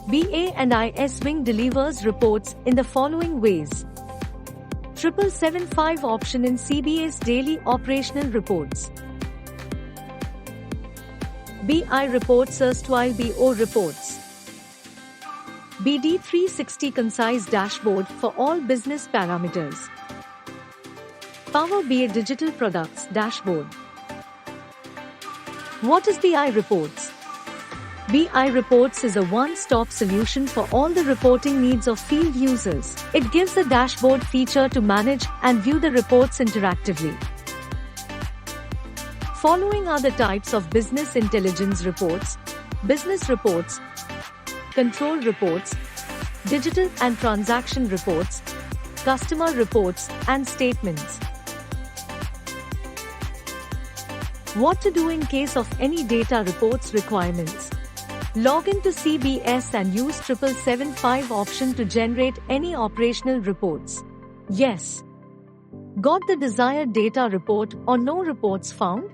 BA&IS Wing delivers reports in the following ways. 7775 option in CBS Daily Operational Reports. BI Reports erstwhile BO Reports. BD360 Concise Dashboard for all business parameters. Power BI Digital Products Dashboard. What is BI Reports? BI Reports is a one-stop solution for all the reporting needs of field users. It gives a dashboard feature to manage and view the reports interactively. Following are the types of business intelligence reports: business reports, control reports, digital and transaction reports, customer reports, and statements. What to do in case of any data reports requirements? Log in to CBS and use 7775 option to generate any operational reports. Yes. Got the desired data report or no reports found?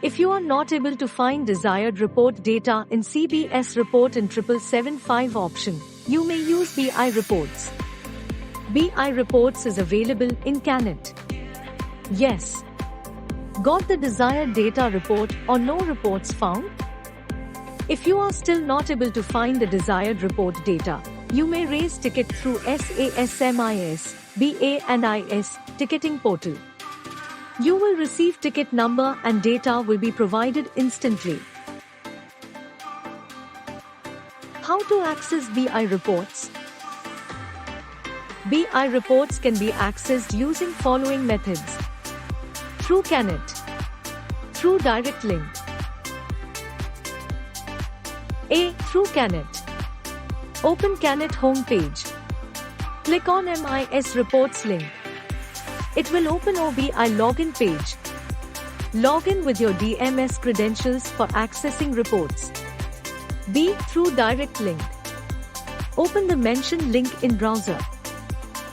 If you are not able to find desired report data in CBS report in 7775 option, you may use BI Reports. BI Reports is available in Canet. Yes. Got the desired data report or no reports found? If you are still not able to find the desired report data, you may raise ticket through SASMIS, BA&IS ticketing portal. You will receive ticket number and data will be provided instantly. How to access BI Reports? BI Reports can be accessed using following methods. Through Canet. Through direct link. A. Through Canet. Open Canet homepage. Click on MIS Reports link. It will open OBI login page. Log in with your DMS credentials for accessing reports. B. Through direct link. Open the mentioned link in browser.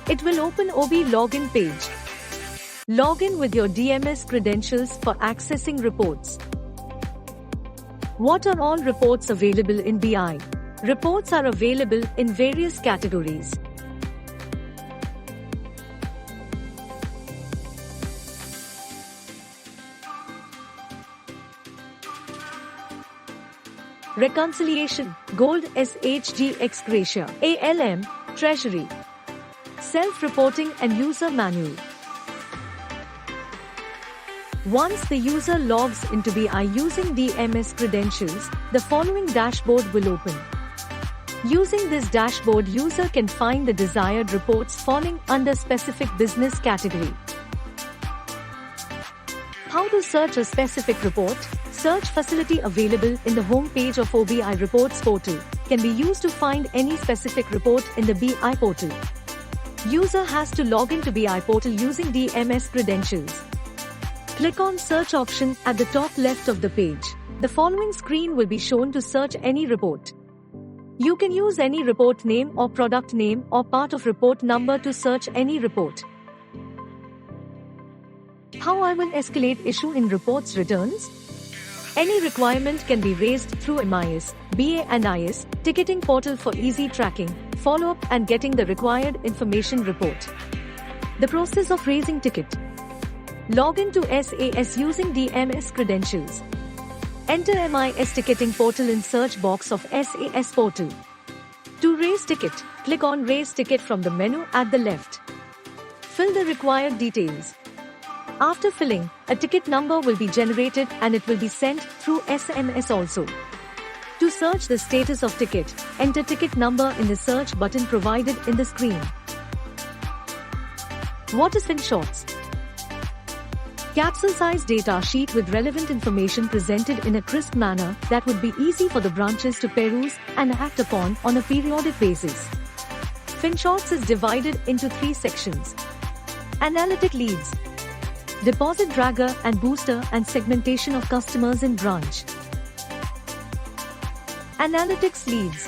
It will open OB login page. Log in with your DMS credentials for accessing reports. What are all reports available in BI? Reports are available in various categories. Reconciliation, Gold SHGX Gracia, ALM, Treasury, Self-reporting and User Manual. Once the user logs into BI using DMS credentials, the following dashboard will open. Using this dashboard, user can find the desired reports falling under specific business category. How to search a specific report? Search facility available in the home page of OBI Reports portal can be used to find any specific report in the BI portal. User has to log into BI portal using DMS credentials. Click on Search option at the top left of the page. The following screen will be shown to search any report. You can use any report name or product name or part of report number to search any report. How I will escalate issue in reports returns? Any requirement can be raised through MIS, BA&IS, ticketing portal for easy tracking, follow-up and getting the required information report. The process of raising ticket. Log into SAS using DMS credentials. Enter MIS ticketing portal in search box of SAS portal. To raise ticket, click on Raise Ticket from the menu at the left. Fill the required details. After filling, a ticket number will be generated and it will be sent through SMS also. To search the status of ticket, enter ticket number in the search button provided in the screen. What is FinShots? Capsule-sized data sheet with relevant information presented in a crisp manner that would be easy for the branches to peruse and act upon on a periodic basis. FinShots is divided into 3 sections. Analytic leads, deposit dragger and booster and segmentation of customers in branch. Analytics leads,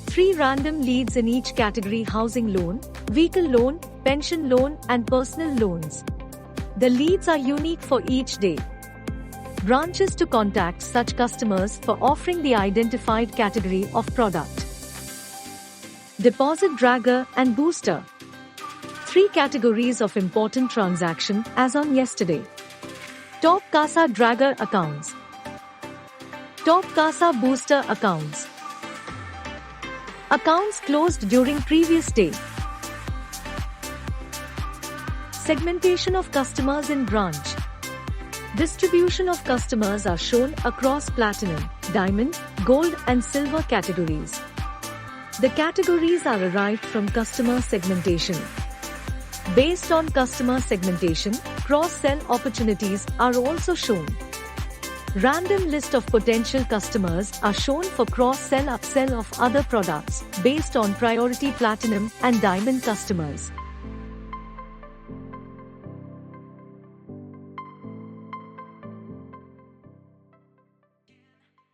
3 random leads in each category: housing loan, vehicle loan, pension loan and personal loans. The leads are unique for each day. Branches to contact such customers for offering the identified category of product. Deposit dragger and booster. 3 categories of important transaction as on yesterday. Top CASA dragger accounts. Top CASA booster accounts. Accounts closed during previous day. Segmentation of customers in branch. Distribution of customers are shown across platinum, diamond, gold and silver categories. The categories are derived from customer segmentation. Based on customer segmentation, cross-sell opportunities are also shown. Random list of potential customers are shown for cross-sell upsell of other products based on priority platinum and diamond customers.